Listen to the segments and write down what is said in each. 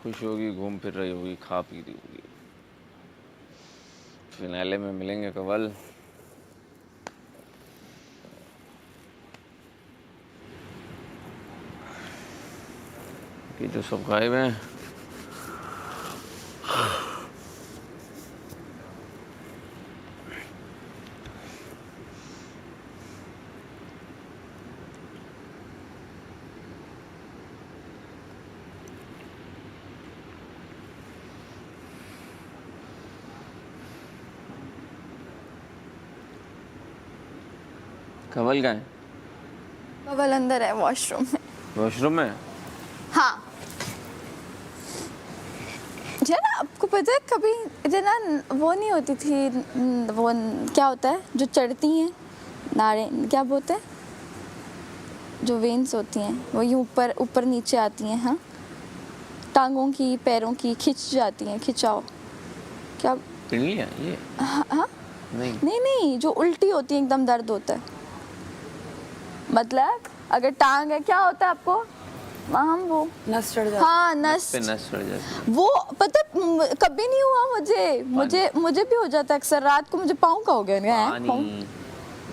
खुश होगी, घूम फिर रही होगी, खा पी रही होगी। फिनाले में मिलेंगे कवल। कि तो सब गायब हैं। कवल गए? कवल अंदर है वॉशरूम में। वॉशरूम में? हाँ ना, आपको पता है कभी इतना वो नहीं होती थी, वो क्या होता है जो चढ़ती हैं नारे, क्या बोलते हैं, जो वेन्स होती हैं वो यूँ ऊपर ऊपर नीचे आती हैं, हाँ टांगों की पैरों की खिंच जाती हैं, खिंचाओ क्या पिंडलियाँ ये? हाँ नहीं नहीं, जो उल्टी होती है एकदम दर्द होता है, मतलब अगर टांग है क्या होता है आपको वहाँ वो नस चढ़ जाती। हाँ नस चढ़ जाती। वो पता कभी नहीं हुआ मुझे भी हो जाता है अक्सर, रात को मुझे पाँव का हो गया पानी,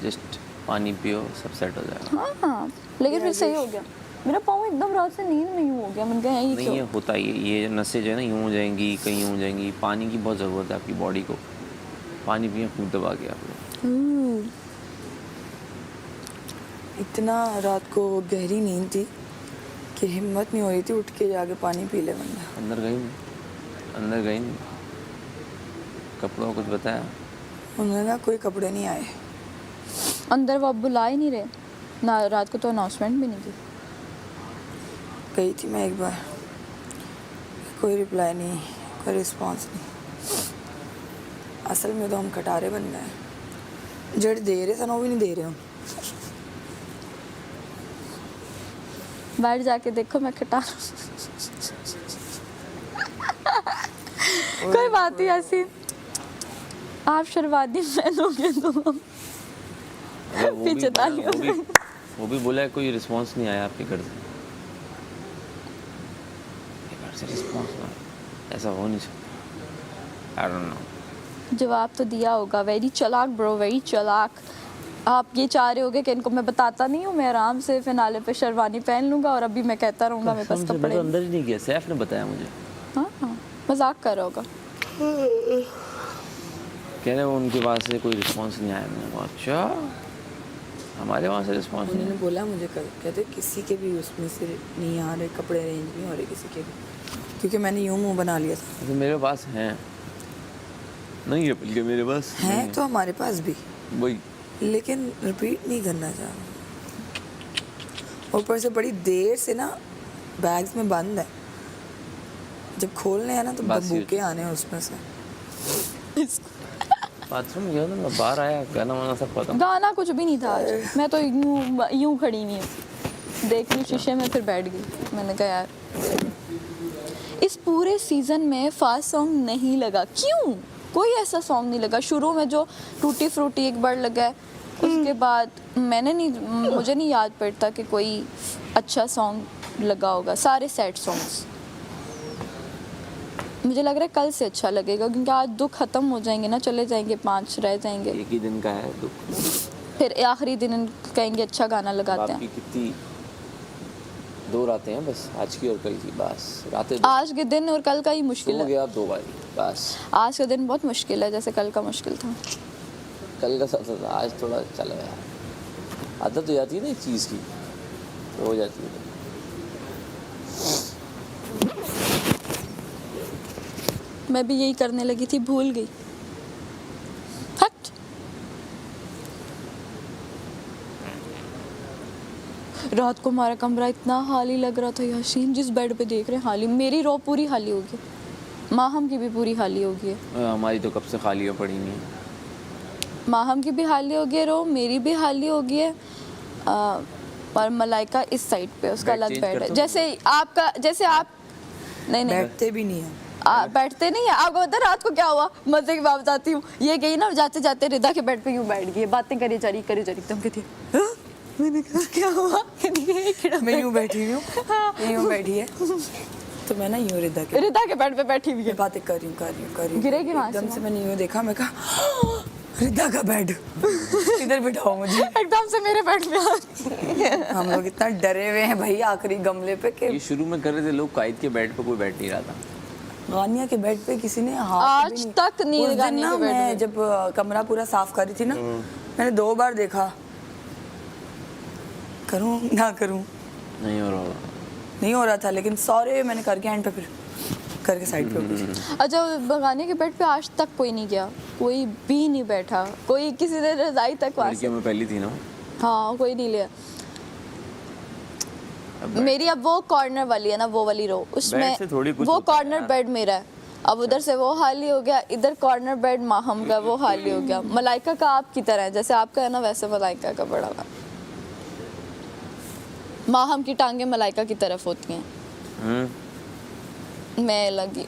जस्ट पानी पियो सब सेट हो जाएगा। हाँ लेकिन फिर सही हो गया, मेरा पाँव एकदम रात से नींद में यूँ हो गया, मैंने कहा ये नहीं क्यों? ये होता ही है, ये नसें जो है ना यूँ हो जाएंगी, कहीं हो जाएंगी। पानी की बहुत ज़रूरत है आपकी बॉडी को, पानी पिए खून दबा के आप लोग। इतना रात को गहरी नींद थी कि हिम्मत नहीं हो रही थी उठ के जाके पानी पी ले बंदा। अंदर गई नहीं। कपड़ों को कुछ बताया? उन्होंने कहा कोई कपड़े नहीं आए अंदर, वो अब बुला ही नहीं रहे ना, रात को तो अनाउंसमेंट भी नहीं की। गई थी मैं एक बार, कोई रिप्लाई नहीं, कोई रिस्पॉन्स नहीं। असल में तो हम कटारे बन गए, जड़ दे रहे सन वो भी नहीं दे रहे हम। बाहर जाके देखो मैं खटा कोई बात नहीं ऐसी, आप शर्वादी पहनोगे तो पीछे तालियों वो भी बोला है कोई रिस्पांस नहीं आया आपके घर से रिस्पांस ना, ऐसा हो नहीं सकता। I don't know. जवाब तो दिया होगा। वेरी चालाक ब्रो, वेरी चालाक। आप ये चाह रहे होगे कि इनको मैं बताता नहीं हूँ, मैं आराम से फिनाले पे शेरवानी पहन लूँगा और अभी मैं कहता रहूँगा मेरे पास कपड़े। तो अंदर ही नहीं गया, सैफ ने बताया मुझे। हाँ मजाक कर रहा होगा। कह रहे वो उनके पास से कोई रिस्पांस नहीं आया। मैंने कहा अच्छा हमारे वहाँ से रिस्पांस नहीं? उन्होंने बोला मुझे कल, कहते किसी के भी उसमें से नहीं आ रहे कपड़े, अरेंज नहीं हो रहे किसी के भी, क्योंकि मैंने यूँ मुँह बना लिया था। तो मेरे पास हैं नहीं है, बल्कि मेरे पास हैं तो हमारे पास भी वही, लेकिन रिपीट नहीं करना चाह, ऊपर से बड़ी देर से ना बैग्स में बंद है, जब खोलने हैं ना तो बूके आने हैं उसमें से। बाथरूम गया था मैं, बाहर आया, गाना वाना सब खत्म। गाना कुछ भी नहीं था आज, मैं तो यूं खड़ी हुई हूँ, देख ली शीशे में फिर बैठ गई। मैंने कहा यार इस पूरे सीज़न में फास्ट सॉन्ग नहीं लगा, क्यों कोई ऐसा सॉन्ग नहीं लगा। शुरू में जो टूटी फ्रूटी एक बार लगा है, उसके बाद मुझे नहीं याद पड़ता कि कोई अच्छा सॉन्ग लगा होगा, सारे सैड सॉन्ग्स। मुझे लग रहा है कल से अच्छा लगेगा, क्योंकि आज दुख खत्म हो जाएंगे ना, चले जाएंगे, 5 रह जाएंगे, एक ही दिन का है दुख, फिर आखिरी दिन कहेंगे अच्छा गाना लगाते हैं। कितनी 2 रातें हैं बस, आज की और कल की, बस रातें। आज के दिन और कल का ही मुश्किल है। गया 2 बारी बस। आज का दिन बहुत मुश्किल है, जैसे कल का मुश्किल था। कल का सब था, आज थोड़ा चल गया। आदत हो जाती है ना एक चीज़ की, तो हो जाती है। मैं भी यही करने लगी थी, भूल गई। हट। रात को हमारा कमरा इतना खाली लग रहा था यासीन, जिस बेड पे देख रहे हैं खाली, मेरी रो पूरी खाली होगी, माहम की भी पूरी खाली होगी है। हमारी तो कब से खाली हो पड़ी नहीं है। माहम की भी खाली होगी है रो, मेरी भी खाली होगी है। और मलाइका इस साइड पे, उसका अलग बेड है। जैसे आपका, जैसे आप नहीं बैठते भी नहीं है, बैठते नहीं है। आपको पता रात को क्या हुआ, मजे की बात बताती हूँ। ये गई ना, जाते जाते रिदा के बेड पे यूँ बैठ गई, बातें करी जा रही एकदम कहती है मैंने कहा क्या हुआ, मैं यूँ बैठी हूँ, यूँ बैठी है। तो मैं ना यूँ रिदा के बेड पे बैठी हुई है, बातें कर रही हूँ गिरेगी वहाँ से एकदम से मैंने यूँ देखा, मैं कहा रिदा का बेड इधर बिठाओ मुझे। एकदम से मेरे बेड पे आ गई। हम लोग इतना डरे हुए हैं भाई आखिरी गमले पे कि ये शुरू में कर रहे थे लोग, कायद के बेड पे कोई बैठ नहीं रहा था। गानिया के बेड पे किसी ने हाथ आज भी नहीं। तक नहीं उस दिन गानिया ना के बेड मैं पे। जब कमरा पूरा साफ कर रही थी ना, मैंने 2 बार देखा, करूं ना करूं, नहीं हो रहा होगा। नहीं हो रहा था, लेकिन सॉरी मैंने करके एंड पे फिर करके साइड पे हो गई। अच्छा, बगाने के बेड पे आज तक कोई नहीं गया, कोई भी नहीं बैठा, कोई किसी ने रजाई तक वहाँ से, लड़कियों में पहली थी ना। हाँ कोई नहीं लिया। अब मेरी अब वो कॉर्नर वाली है ना, वो वाली रो, उसमें बेड से थोड़ी कुछ वो होता है कॉर्नर यार। बेड मेरा है। अब उधर से वो हाल ही हो गया, इधर कॉर्नर बेड माहम का वो हाल ही हो गया। मलाइका का आपकी तरह है, जैसे आपका है ना वैसे मलाइका का बड़ा हुआ। माहम की टांगे मलाइका की तरफ होती हैं, मैं लगी।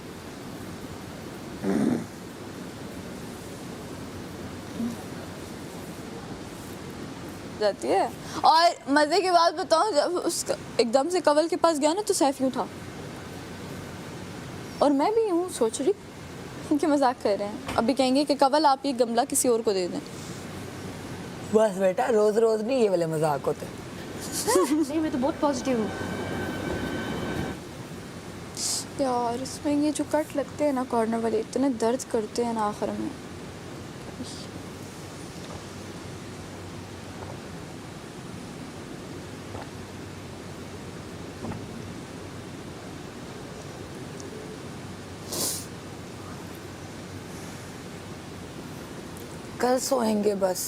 जाती है। और मजे की बात बताऊं, जब उसका एकदम से कवल के पास गया ना तो सैफ यूं था, और मैं भी यूं सोच रही कि मजाक कर रहे हैं। अभी कहेंगे कि कवल आप ये गमला किसी और को दे दें। बस बेटा रोज रोज नहीं ये वाले मजाक होते। नहीं, मैं तो बहुत पॉजिटिव हूँ। यार इसमें ये जो कट लगते हैं ना कॉर्नर वाले, इतने दर्द करते हैं ना आखिर में। कल सोएंगे बस,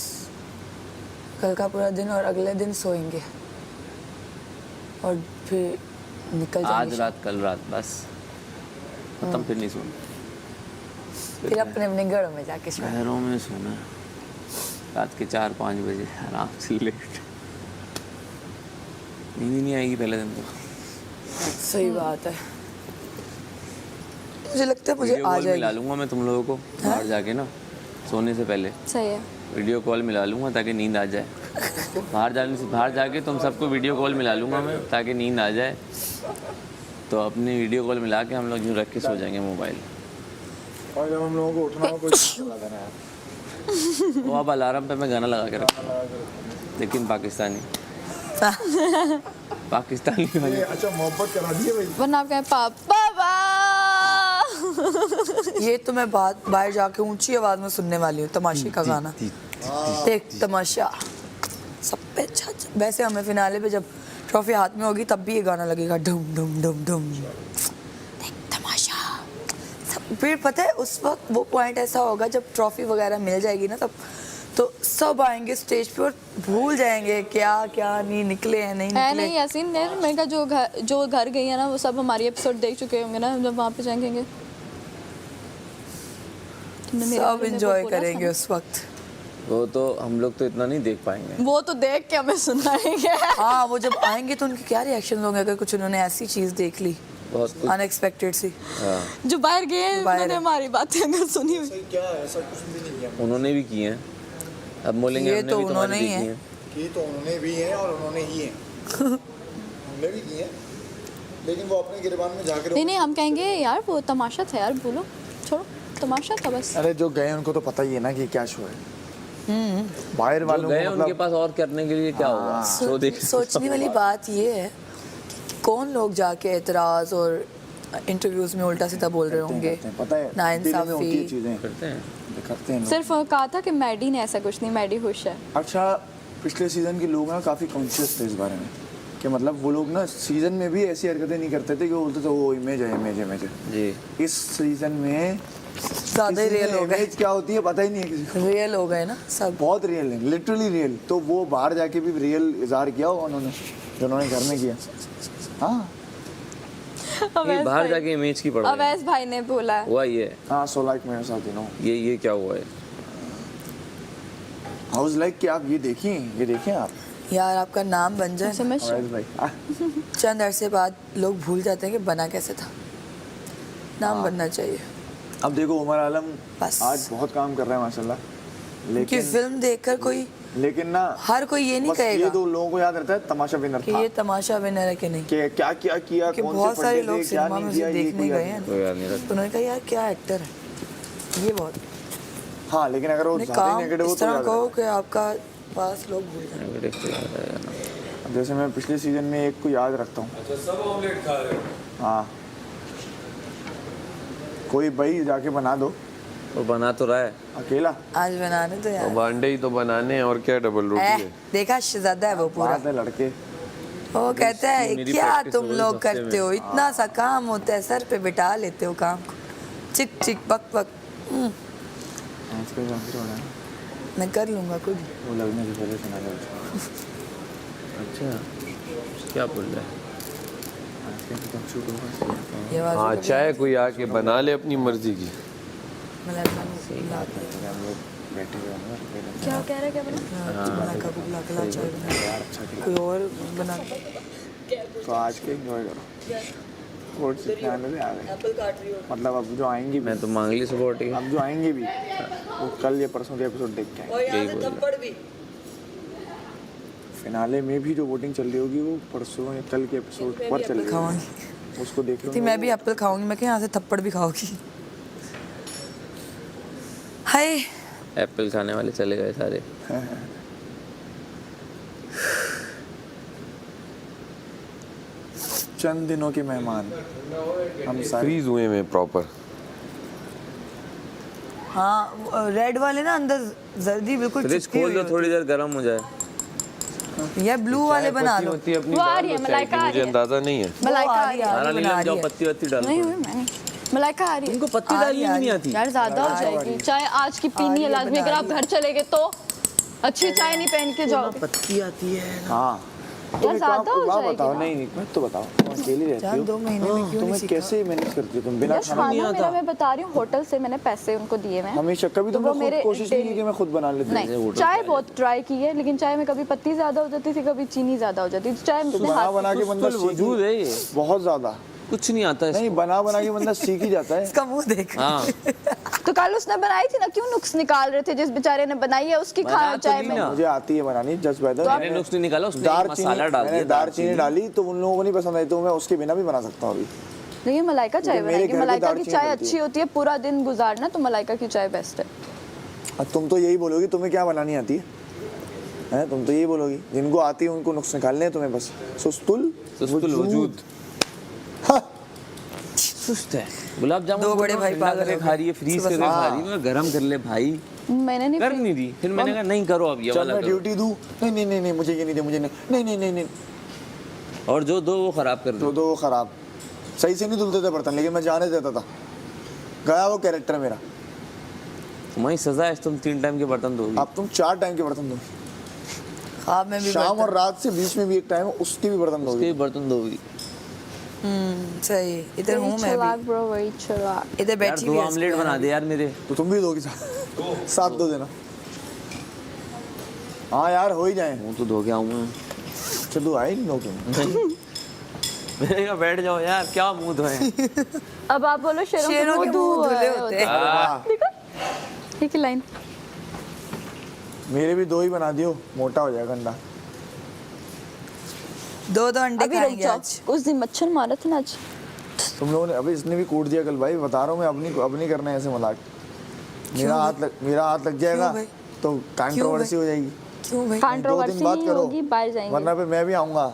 कल का पूरा दिन और अगले दिन सोएंगे और फिर निकल आज जाएंगे। रात कल रात बस खत्म, फिर नहीं सोना। फिर अपने अपने घरों में जाके सोएंगे। शहरों में सोना रात के 4-5 बजे आराम से लेट। नींद ही नहीं आएगी पहले दिन तो। सही बात है। मुझे लगता है मुझे वीडियो आ कॉल मिला जाएगी। लूंगा मैं तुम लोगों को बाहर जाके ना, सोने से पहले सही है। वीडियो कॉल मिला लूंगा ताकि नींद आ जाए। बाहर जाके तुम सबको वीडियो कॉल मिला लूंगा मैं ताकि नींद आ जाए। तो अपनी वीडियो कॉल मिला के हम लोग यूँ रख के सो जाएंगे मोबाइल। और जब हम लोगों को उठना हो कोई लगा देना है। वो अब अलार्म पे मैं गाना लगा के रखूँगा, लेकिन पाकिस्तानी वाली। ये अच्छा मोहब्बत करा दी है भाई। वरना आप कहें पापा ये तो मैं बात बाहर जाके ऊंची आवाज में सुनने वाली हूँ, तमाशे का गाना। एक तमाशा सब पे अच्छा। वैसे हमें फिनाले पे जब ट्रॉफी हाथ में होगी तब भी ये गाना लगेगा, डुम डुम डुम डुम। एक तमाशा सब। फिर पता है उस वक्त वो पॉइंट ऐसा होगा जब ट्रॉफी वगैरह मिल जाएगी ना, तब तो सब आएंगे स्टेज पे और भूल जाएंगे क्या क्या नहीं निकले हैं, नहीं है निकले। नहीं यासीन यार, मैंने कहा जो घर गई है ना वो सब हमारी एपिसोड देख चुके होंगे ना, जब वहाँ पे जाएंगे तुमने मेरे सब बारे में एंजॉय बोला था करेंगे ना। उस वक्त। वो तो हम लोग तो इतना नहीं देख पाएंगे। वो तो देख के हमें सुनाएंगे। हाँ वो जब आएंगे तो उनके क्या रिएक्शन होंगे अगर कुछ उन्होंने ऐसी चीज देख ली बहुत कुछ। अनएक्सपेक्टेड सी। हाँ, जो बाहर गए हैं, बाहर उन्होंने है। हमारी बातें अगर सुनी हुई। क्या है, ऐसा कुछ भी नहीं किया। उन्होंने भी किए हैं, अब बोलेंगे ये हमने तो भी तुम्हारी उन्होंने ही देखी है। हैं। की तो उन्होंने भी है और उन्होंने ही है। हमने भी की है, लेकिन वो अपने गिरबान में जाके नहीं नहीं, हम कहेंगे यार वो तमाशा था यार, बोलो छोड़ो, तमाशा था बस। अरे जो गए उनको तो पता ही है ना कि क्या शो है। बाहर जो वालों गए को उनके मतलब पास और करने के लिए क्या होगा, शो देख। सोचने वाली बात ये है कि कौन लोग जाके एतराज और इंटरव्यूज में उल्टा सीधा बोल रहे होंगे, करते हैं, पता है दिल में होती है नाइंसाफी। चीजें करते हैं। करते हैं लोग। सिर्फ कहा था कि मैडी ने ऐसा कुछ नहीं, मैडी खुश है। अच्छा पिछले सीजन के लोग ना काफ़ी कॉन्शियस थे इस बारे में कि मतलब वो लोग ना सीजन में भी ऐसी हरकतें नहीं करते थे कि वो बोलते थे वो इमेज है इमेज है इमेज है। जी इस सीजन में ज्यादा ही रियल हो गए, इमेज क्या होती है पता ही नहीं है किसी को। रियल हो गए ना सब। बहुत रियल है, लिटरली रियल। तो वो बाहर जाके भी रियल इजहार किया होगा उन्होंने जो उन्होंने घर में किया। हाँ ये बाहर जाके इमेज की पड़ा अवैस भाई ने बोला है। हुआ ये हाँ सो लाइक मेरे साथ यू नो ये क्या हुआ है। हाउस लाइक कि आप ये देखें आप यार आपका नाम बन जाए ना, समझ अवैध भाई। चंद अरसे बाद लोग भूल जाते हैं कि बना कैसे था। नाम बनना चाहिए। अब देखो उमर आलम बस। आज बहुत काम कर रहा है माशाल्लाह, उनकी लेकिन फिल्म देखकर कोई लेकिन ना हर कोई ये नहीं बस ये कहेगा 2 लोगों को याद रहता है तमाशा विनर कि था ये तमाशा विनर है कि नहीं, कि क्या क्या किया, कि कौन से बहुत सारे फंडे लोग थे, क्या सिनेमा में नहीं उसे किया, ये देखने कोई याद गए नहीं। हैं कोई याद नहीं तो उन्होंने कहा यार क्या एक्टर है ये। बहुत हाँ लेकिन अगर वो उन्हें ज़्यादा काम नेगेटिव हो इस तो तरह याद कहो रहता कि आपका पास लोग भूल जाए। नेगेटिव तो याद आएगा ना। है। जैसे मैं पिछले सीजन में एक को याद रखता हूँ। अच्छा सब ऑमलेट खा रहे हो? हाँ कोई भाई जाके बना दो वो बना तो रहा है, अकेला। आज बनाने तो और यार बांडे ही तो बनाने हैं और क्या डबल रोटी है। देखा शहजादा है वो पूरा। बात है लड़के वो कहता है मेरी क्या practice तुम हो गई लोग हफ्ते करते में। हो, इतना सा काम होता है, सर पे बिठा लेते हो काम को, चिक चिक बक बक। आज का फिर हो रहा है मैं कर लूंगा खुद। वो लगने से पहले सुना था अच्छा क्या बोल रहा है? आज का तो शूट होगा। ये आवाज़ हाँ कभी चाहे कोई आके बना ले अपनी मर्जी की। मलाइका को बुला के- हम लोग बैठे हुए हैं ना, क्या कह रहा है, क्या बोला? हाँ, मलाइका को बुला के ला चाय बना के। यार अच्छा किया। कोई और बना तो आज के एंजॉय करो। और से आने से आ गए एप्पल काट रही हो। मतलब अब जो आएंगी भी, मैं तो मांग ली सुबह उठ के। अब जो आएंगे भी वो कल या परसों के एपिसोड देख के आएंगे। और यहाँ यही से बोल रहा। थप्पड़ भी। फिनाले में भी जो वोटिंग चल रही होगी वो परसों या कल के एपिसोड पर चल रही खाऊंगी होगी, उसको देख थी लो। मैं भी एप्पल खाऊंगी। मैं क्या यहाँ से थप्पड़ भी खाओगी। हाय एप्पल खाने वाले चले गए सारे। चंद दिनों के मेहमान हम सारे। फ्रीज हुए में प्रॉपर। हाँ रेड वाले ना अंदर जर्दी बिल्कुल फ्रिज चिपकी खोल हुई दो थोड़ी देर गर्म हो जाए। होती है। या ब्लू वाले बना लो। पत्ती अपनी वो आ डाल रही है, दो चाय मलाइका की, आ मुझे रही है। अंदाजा नहीं है। मलाइका वो आ रही है। सारा बना नीलम रही जाओ है। पत्ती वत्ती डाल नहीं हुई मैंने। मलाइका आ रही है। उनको पत्ती आ डालनी रही भी नहीं आती। यार ज्यादा हो जाएगी चाय आज की पीनी है लाजमी। अगर आप घर चले गए तो अच्छी चाय नहीं पहन के जाओ पत्ती आती है। हाँ यार ज्यादा हो बात जाएगी बताओ। ना। नहीं नहीं मत तो बताओ, तुम अकेली रहती जान हो 2 महीने में क्यों नहीं तुम्हें सीखा? कैसे मैनेज करती हो तुम बिना यार खाना? खाना मेरा मैं बता रही हूँ होटल से मैंने पैसे उनको दिए हैं। हमेशा कभी तो तुमने वो खुद मेरे कोशिश नहीं की daily- कि मैं खुद बना लेती नहीं होटल चाय पे बहुत ट्राई की है लेकिन चाय में कभी पत्ती ज्यादा हो जाती थी कभी चीनी ज्यादा हो जाती थी। चाय में बना हाथ बना के बंदा कुछ तो वजूद है ये। बहुत ज्यादा कुछ नहीं आता नहीं, इसको। बना बना के बंदा सीख ही जाता है। इसका मुंह देख। हाँ तो कल उसने बनाई थी ना, क्यों नुक्स निकाल रहे थे? जिस बेचारे ने बनाई है उसकी बना खा तो चाय ली में। ना। मुझे आती है बनानी जस्ट बाय द मैंने नुक्स नहीं निकाला, उसने एक मसाला डाल दिया, दालचीनी डाली तो उन लोगों को नहीं पसंद आई तो मैं उसके बिना भी बना सकता हूँ अभी। लेकिन मलाइका चाय क्योंकि मेरे बनाएगी। घर पे मलाइका की दालचीनी चाय डलती है। अच्छी होती है, पूरा दिन गुजारना तो मलाइका की चाय बेस्ट है। अब तुम तो यही बोलोगी तुम्हें क्या बनानी आती है, हैं? तुम तो यही बोलोगी जिनको आती है उनको नुक्स निकालने हैं तुम्हें बस। सुस्तुल वजूद हाँ। सुस्त है। गुलाब जामुन 2 बड़े भाई ठंडा पागल करके हो खा रही है, फ्रीज सुबह करके से। खा रही है। मैं गरम कर ले भाई, मैंने नहीं कर नहीं दी। फिर मैंने कहा नहीं करो अब ये चल वाला मैं करो। ड्यूटी दूँ? नहीं नहीं नहीं नहीं मुझे ये नहीं दे, मुझे नहीं नहीं नहीं नहीं नहीं और जो दो वो खराब कर दो। तो वो खराब सही से नहीं धुलते थे बर्तन लेकिन मैं जाने देता था। गया वो कैरेक्टर मेरा। तुम्हारी सजा है तुम 3 टाइम के बर्तन दोगे। अब तुम 4 टाइम के बर्तन दो, ख्वाब में भी शाम और रात से बीच में भी एक टाइम है उसके भी बर्तन उसके दोगे। भी बर्तन दोगी। सही। इधर हूँ मैं चलाक भी, ब्रो, वही चलाक। इधर यार बैठी 2 हुई है ऑमलेट इसको बना यार। दे यार मेरे। तो तुम भी दोगी साथ दो देना। हाँ यार हो ही जाए। मुंह तो धो के आऊंगा। चलो आए नहीं लोग तुम। मैंने कहा बैठ जाओ यार, क्या मुंह धोए। अब आप बोलो शेरों शेरों के मुंह धुले होते हैं। वाह। एक ही लाइन। मेरे भी 2 ही बना दियो, मोटा हो जाएगा अंडा। 2 अंडे अभी रुक खाएंगे जाओ, आज। उस दिन मच्छर मारा था ना आज। तुम लोगों ने अभी इसने भी कूट दिया कल भाई, बता रहा हूँ मैं। अब नहीं करना है ऐसे मजाक। मेरा हाथ लग जाएगा भाई? तो कंट्रोवर्सी हो जाएगी। क्यों भाई? 2 दिन कंट्रोवर्सी बात नहीं करो होगी, बाहर जाएंगे। वरना फिर मैं भी आऊंगा।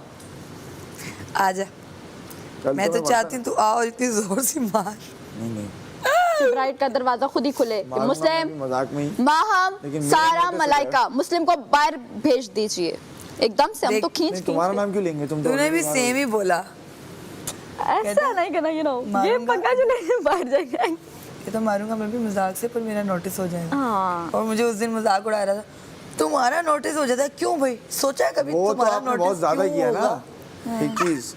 आजा। कल मैं तो मैं चाहती हूँ तू आओ और इतनी जोर से मार। नहीं ब्राइड का दरवाजा खुद ही खुले। मारूंगा मैं मुस्लिम भी मजाक में ही। माहम लेकिन मेरा सारा notice हो मलाइका मुस्लिम को बाहर भेज दीजिए एकदम से। हम देख, तो खींच नहीं खींच तुम्हारा के- नाम क्यों लेंगे तुम तो तूने भी already सेम ही बोला। ऐसा नहीं करना, ये मारूंगा। पक्का चले बाहर जाएंगे। ये तो मारूंगा मैं भी मजाक से, पर मेरा नोटिस हो जाएगा। हाँ और मुझे उस दिन मजाक उड़ा रहा था, तुम्हारा नोटिस हो जाता है। क्यों भाई? सोचा है कभी वो तो तुम्हारा आपने नोटिस बहुत ज्यादा क्यों किया ना होगा? एक चीज।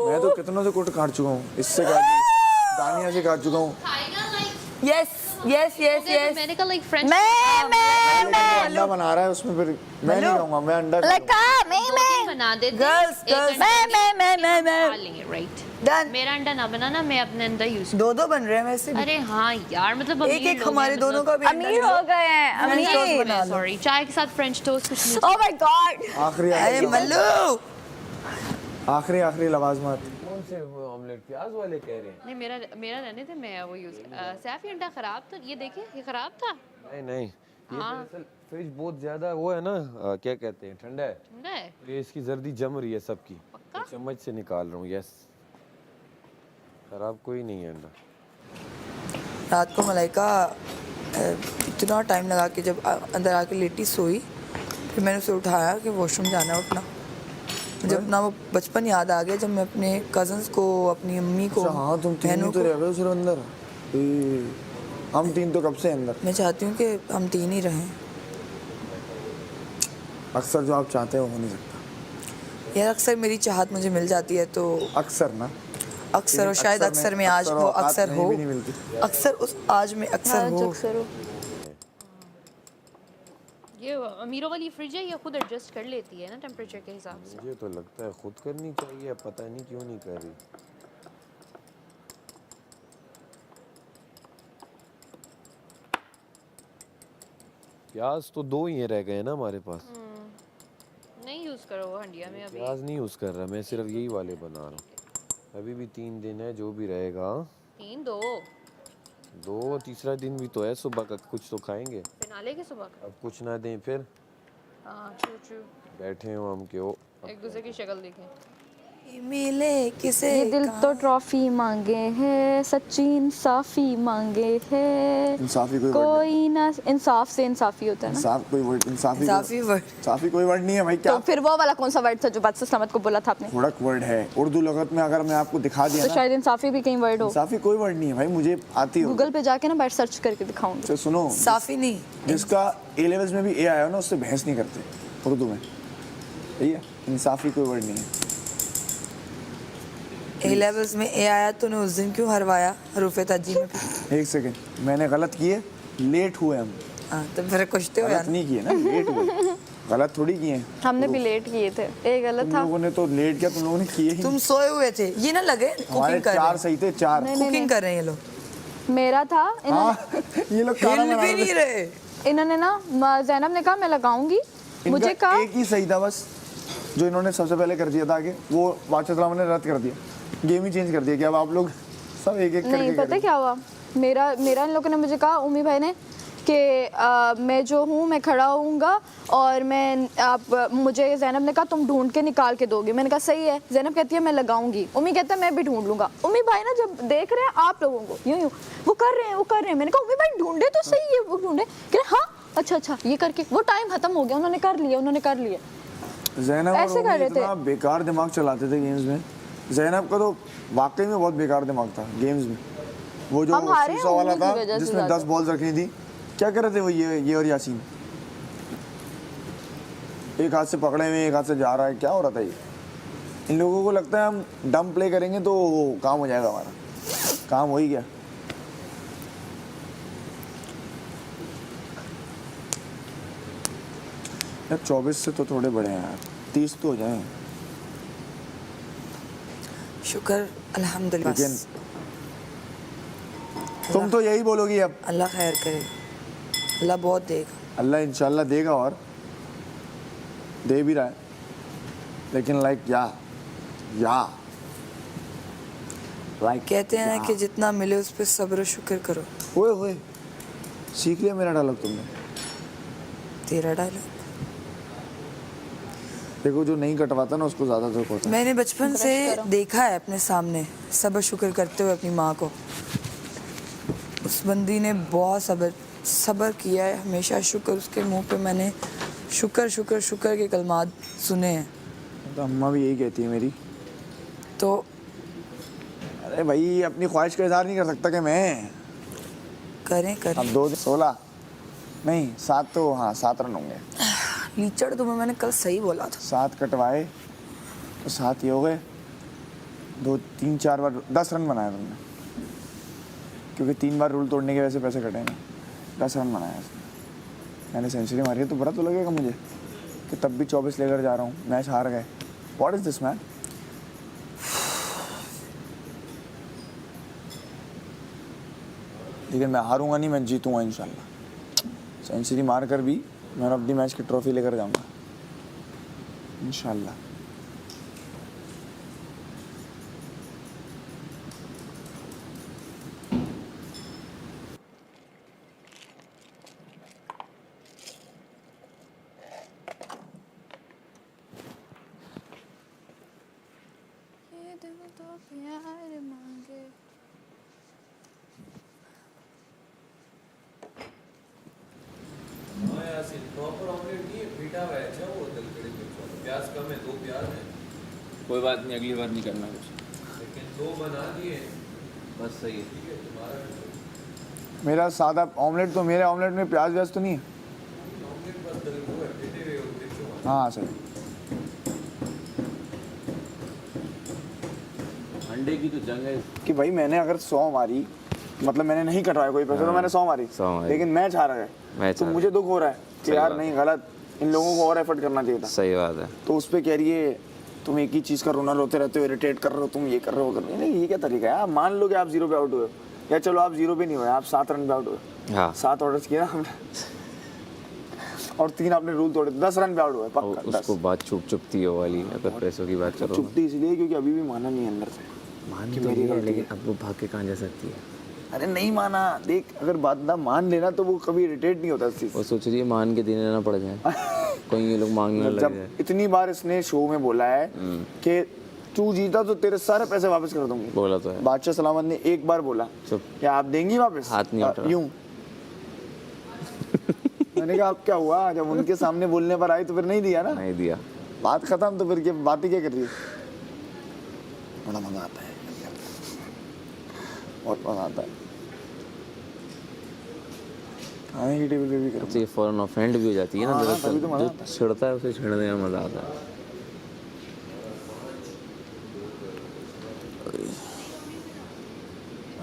मैं तो कितनों से कुट काट चुका हूँ, इससे काट ली, दानिया से काट चुका हूँ। यस यस यस Okay, तो यस मैंने कहा लाइक फ्रेंच मैं अंडा बना रहा है उसमें, फिर मैं नहीं खाऊंगा, मैं अंडा लड़का मैं बना देते गर्ल्स एक गर्ल्स अंडा मैं खा लेंगे राइट। डन। मेरा अंडा ना बनाना, मैं अपने अंदर यूज। दो बन रहे हैं वैसे भी। अरे हाँ यार, मतलब एक एक हमारे दोनों का भी अमीर हो गए हैं French toast अमीर। बना लो। सॉरी, चाय के साथ फ्रेंच टोस्ट कुछ नहीं। Oh my God. आखिरी अरे मल्लू आखिरी लवाजमात। कौन से ऑमलेट प्याज वाले कह रहे हैं? नहीं, मेरा रहने थे, मैं वो यूज। सैफ, ये अंडा खराब था, ये देखिए ये खराब था। नहीं ये दरअसल फ्रिज बहुत ज्यादा वो है ना, क्या कहते हैं, ठंडा है, ठंडा है। ये इसकी जर्दी जम रही है सबकी, पक्का? तो चम्मच से निकाल रहा हूँ। यस, खराब कोई नहीं है अंडा। रात को मलाइका इतना टाइम लगा के जब अंदर आके लेटी सोई, फिर मैंने उसे उठाया कि वॉशरूम जाना है, उठना। जब ना वो बचपन याद आ गया, जब मैं अपने कजन्स को, अपनी अम्मी को, अच्छा हाँ, तुम तीन बहनों तो को, रह गए सिर्फ अंदर। हम तीन तो कब से अंदर। मैं चाहती हूँ कि हम तीन ही रहें। अक्सर जो आप चाहते हो नहीं सकता। यार अक्सर मेरी चाहत मुझे मिल जाती है, तो अक्सर ना, अक्सर, और शायद अक्सर में आज हो, अक्सर हो, भी नहीं मिलती। अक्सर उस आज में अक्सर हो। ये अमीरों वाली फ्रिज है, ये खुद एडजस्ट कर लेती है ना टेम्परेचर के हिसाब से। मुझे तो लगता है खुद करनी चाहिए, पता नहीं क्यों नहीं कर रही। प्याज तो 2 ही रह गए ना हमारे पास। नहीं यूज करो वो हंडिया में अभी। प्याज नहीं यूज कर रहा, मैं सिर्फ यही वाले बना रहा हूँ। अभी भी 3 दिन है, जो भी रहेगा। 3 2 तीसरा दिन भी तो है, सुबह का कुछ तो खाएंगे। फिनाले के सुबह का। अब कुछ ना दें फिर हाँ ट्रू। बैठे हो हम के हो। एक दूसरे की शक्ल देखें। मिले किसे ये दिल तो ट्रॉफी मांगे है, सच्ची इंसाफी मांगे है। इंसाफी कोई कोई ना, इंसाफ से इंसाफी होता है ना। इंसाफ कोई वर्ड, इंसाफी इंसाफी कोई वर्ड नहीं है भाई। क्या तो फिर वो वाला कौन सा वर्ड था जो बादशाह सलामत को बोला था आपने? थोड़क वर्ड है उर्दू लगत में, अगर मैं आपको दिखा दिया तो ना, शायद इंसाफी भी कहीं वर्ड हो। इंसाफी कोई वर्ड नहीं है भाई, मुझे आती है। गूगल पे जाके ना बैठ सर्च करके दिखाऊंगी। तो सुनो, साफी नहीं, जिसका ए लेवल्स में भी ए आया हो ना, उससे बहस नहीं करते उर्दू में, सही है। इंसाफी कोई वर्ड नहीं है। ए लेवल्स में ए आया, तूने उस दिन क्यों हरवाया हरूफ ताजी में? एक सेकंड, मैंने गलत किए, लेट हुए हम। हाँ तो फिर कुछ तो गलत यार, नहीं किए ना, लेट हुए। गलत थोड़ी किए। हमने भी लेट किए थे, एक गलत तुम था। लोगों ने तो लेट किया, तुम लोगों ने किए ही तुम नहीं। सोए हुए थे, ये ना लगे हमारे कुकिंग कर 4 रहे सही थे, 4। नहीं, कुकिंग कर रहे हैं ये लोग, मेरा था। हाँ ये लोग खाना हिल बना भी रहे नहीं थे। रहे। इन्होंने ना ज़ैनब ने कहा मैं लगाऊंगी, मुझे इनका कहा एक ही सही था बस, जो इन्होंने सबसे पहले कर दिया था आगे, वो वाचतराम ने रद्द कर दिया, गेम ही चेंज कर दिया कि अब आप लोग सब एक एक करके नहीं, पता क्या हुआ, मेरा इन लोगों ने मुझे कहा, उम्मी भाई ने, कि मैं जो हूँ मैं खड़ा होऊंगा और मैं आप मुझे ज़ैनब ने कहा तुम ढूंढ के निकाल के दोगे। मैंने कहा सही है। ज़ैनब कहती है मैं लगाऊंगी, उम्मी कहता है मैं भी ढूंढ लूंगा। उम्मी भाई ना जब देख रहे हैं आप लोगों को यूं वो कर रहे हैं, मैंने कहा उम्मी भाई ढूंढे तो सही है, वो ढूंढे कि हाँ अच्छा ये करके वो टाइम खत्म हो गया, उन्होंने कर लिया। ज़ैनब ऐसे कर रहे थे। इतना बेकार दिमाग चलाते थे गेम्स में। ज़ैनब का तो वाकई में बहुत बेकार दिमाग था गेम्स में। वो जो हम हारे हैं सीसॉ वाला उम्मी था की वजह से जिसमें ज़्यादा। 10 बॉल्स रखी थी, क्या कर रहे थे वो ये और यासीन, एक हाथ से पकड़े हुए एक हाथ से जा रहा है, क्या हो रहा था ये? इन लोगों को लगता है हम डम प्ले करेंगे तो काम हो जाएगा हमारा, काम हो ही गया। यार 24 से तो थोड़े बड़े हैं यार, 30 तो हो जाए। शुक्र अल्हम्दुलिल्लाह। लेकिन तुम तो यही बोलोगी अब। अल्लाह खैर करे, अल्लाह बहुत देगा। अल्लाह इंशाल्लाह देगा और दे भी रहा है, लेकिन लाइक कहते हैं ना कि जितना मिले उस पर सब्र शुक्र करो। ओए सीख लिया मेरा डायलॉग तुमने। तेरा डायलॉग देखो, जो नहीं कटवाता ना उसको ज्यादा दुख होता है। मैंने बचपन से देखा है अपने सामने सब्र शुक्र करते हुए अपनी माँ को। उस बंदी ने बहुत सब्र किया है हमेशा। शुक्र, उसके मुंह पे मैंने शुक्र के कलमात सुने हैं। तो अम्मा भी यही कहती है मेरी। तो अरे भाई, अपनी ख्वाहिश का इजहार नहीं कर सकता कि मैं करें अब 2 16 नहीं 7 तो, हाँ 7 रन होंगे। लीचड़ तुम्हें मैंने कल सही बोला था। 7 कटवाए तो 7 ही हो गए, 2 3 4 बार 10 रन बनाए तुमने। क्योंकि 3 बार रूल तोड़ने की वजह से पैसे कटे ना। 10 रन बनाया उसने, मैंने सेंचुरी मारी है तो बुरा तो लगेगा मुझे कि तब भी 24 लेकर जा रहा हूँ, मैच हार गए। What is this man? लेकिन मैं हारूंगा नहीं, मैं जीतूंगा इंशाल्लाह। सेंचुरी मार कर भी मैं अपनी मैच की ट्रॉफी लेकर जाऊंगा इंशाल्लाह। प्याज कम है, 2 प्याज है, कोई बात नहीं, अगली बार नहीं करना कुछ, लेकिन 2 बना दिए, बस सही है। ठीक है तुम्हारा। मेरा सादा ऑमलेट तो, मेरे ऑमलेट में प्याज व्याज तो नहीं है। ऑमलेट बस वो है, बेटे हुए वो देखो। हाँ सही। अंडे की तो जंग है। कि भाई मैंने अगर 100 मारी, मतलब मैंने नहीं कटवाया कोई पैसा, तो मैंने 100 मारी, 100 मारी। लेकिन मैच हार गए, मैच तो हार मुझे दुख हो रहा है कि सही यार बात नहीं, गलत, इन लोगों को और एफर्ट करना चाहिए था। सही बात है। तो उस पर कह रही है तुम एक ही चीज़ का रोना रोते रहते हो, इरिटेट कर रहे हो, तुम ये कर रहे हो, कर रहे हो। नहीं, ये क्या तरीका है? आप मान लो कि आप 0 पे आउट हुए हो, या चलो आप 0 पे नहीं हुए, आप 7 रन पे आउट हुए। हाँ 7 ऑर्डर्स किए ना हमने, और 3 आपने रूल तोड़े, 10 रन पे आउट हुए पक्का। उसको 10 बात चुपती है वाली, अगर पैसों की बात करो। चुपती इसलिए क्योंकि अभी भी माना नहीं अंदर से मान कि तो मेरी है, गलती लेकिन है। अब वो भाग के कहाँ जा सकती है? अरे नहीं माना, देख अगर बात ना मान लेना तो वो कभी इरिटेट नहीं होता इस चीज़ वो सोच रही है मान के देने ना पड़ जाए, कोई ये लोग मांगने लग जब जाए। इतनी बार इसने शो में बोला है कि तू जीता तो तेरे सारे पैसे वापस कर दूंगी, बोला तो है। बादशाह सलामत ने एक बार बोला चुप। क्या आप देंगी वापस? हाथ नहीं उठ रहा। यूं मैंने कहा अब क्या हुआ, जब उनके सामने बोलने पर आई तो फिर नहीं दिया ना, नहीं दिया। बात खत्म, तो फिर क्या बात ही क्या कर रही है? बड़ा मजा आता है, बहुत मजा आता है खाने की टेबल पे भी अच्छा, ये फौरन ऑफेंड भी हो जाती है ना, हाँ, दरअसल तभी तो मजा जो आता है। छिड़ता है उसे छिड़ने में मजा आता है।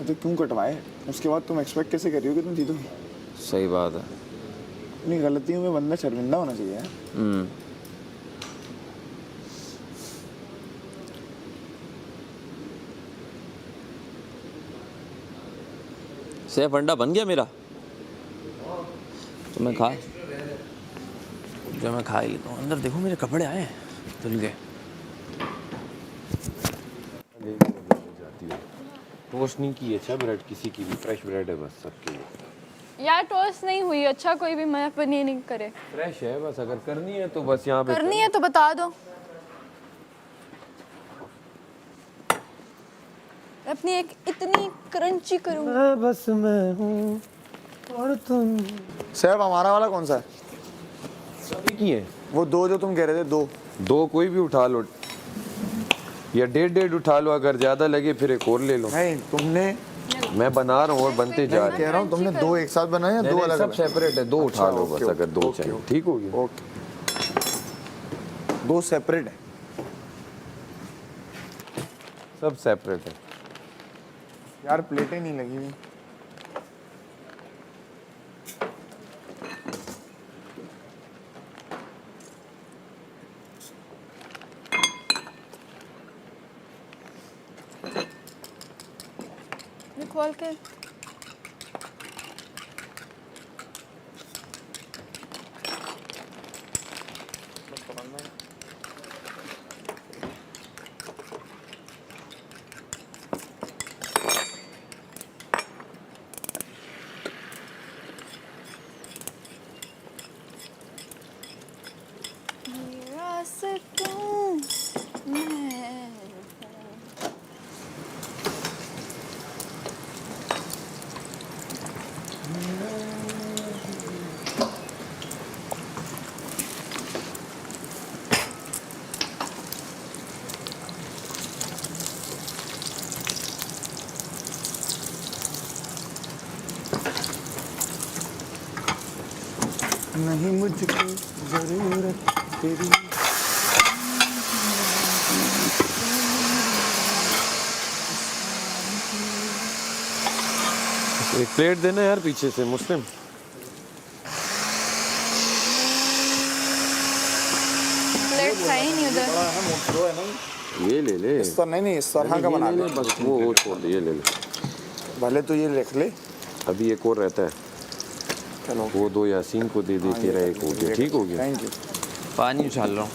तो क्यों कटवाए? उसके बाद तुम एक्सपेक्ट कैसे कर रही हो कि तुम जीतोगी? सही बात है। अपनी गलतियों में बंदा शर्मिंदा होना चाहिए। सैफ अंडा बन गया मेरा, तो मैं खा ही लेता हूँ। अंदर देखो मेरे कपड़े आए हैं, धुल गए। टोस्ट नहीं की अच्छा ब्रेड, किसी की भी फ्रेश ब्रेड है बस सबके लिए। यार टोस्ट नहीं हुई, अच्छा कोई भी मैं पनीर नहीं करे। फ्रेश है बस, अगर करनी है तो बस यहाँ पे करनी है तो बता दो, अपनी एक इतनी क्रंची करूँ। बस मैं हूँ और तुम। सैफ हमारा वाला कौन सा है? सभी की है वो 2 जो तुम कह रहे थे, 2 2, कोई भी उठा लो या 1.5 उठा लो, अगर ज्यादा लगे फिर एक और ले लो। नहीं तुमने, मैं बना रहा हूँ और बनते जा रहे कह रहा हूँ तुमने 2 एक साथ बनाए या 2 अलग सब अलग? सेपरेट है, 2 उठा लो ओके, बस, अगर 2 ओके, चाहिए। ओके। ठीक हो गया। ओके, 2 सेपरेट है। सब सेपरेट है। यार प्लेटें नहीं लगी हुई। खोल के नहीं मुझको जरूरत तेरी। एक प्लेट देना यार पीछे से मुस्लिम। प्लेट था ही नहीं उधर। ये ले ले। इस तरह नहीं इस तरह का बना ले। बस वो छोड़ दे, ये ले ले। भले तो ये लिख ले। अभी एक और रहता है, चलो वो 2 यासीन को दे दे, तेरा एक हो गया। ठीक हो गया। Thank you. पानी उछाल रहा हूँ।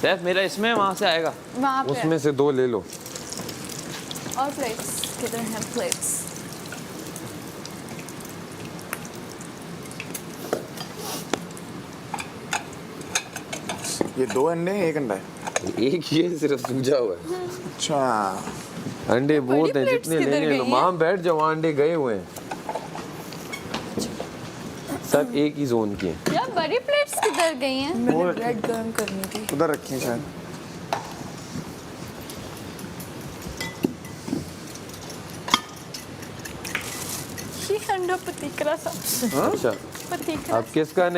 सैफ मेरा इसमें वहाँ से आएगा। वहाँ पे उसमें से 2 ले लो। और प्लेट्स किधर हैं प्लेट्स? ये 2 अंडे हैं, 1 अंडा है। एक ये सिर्फ सूझा हुआ है। अच्छा अंडे बहुत हैं, प्लेट्स जितने किधर लेने लो। गई वहाँ बैठ जाओ, वहाँ अंडे गए हुए हैं। सब एक ही जोन के हैं। यार बड़ी प्लेट्स किधर गई हैं? मैंने ब्रेड गर्म करनी थी। उधर रखी है शायद। ये अंडा पतीकरा सा अच्छा, पतीकरा अब किसका नहीं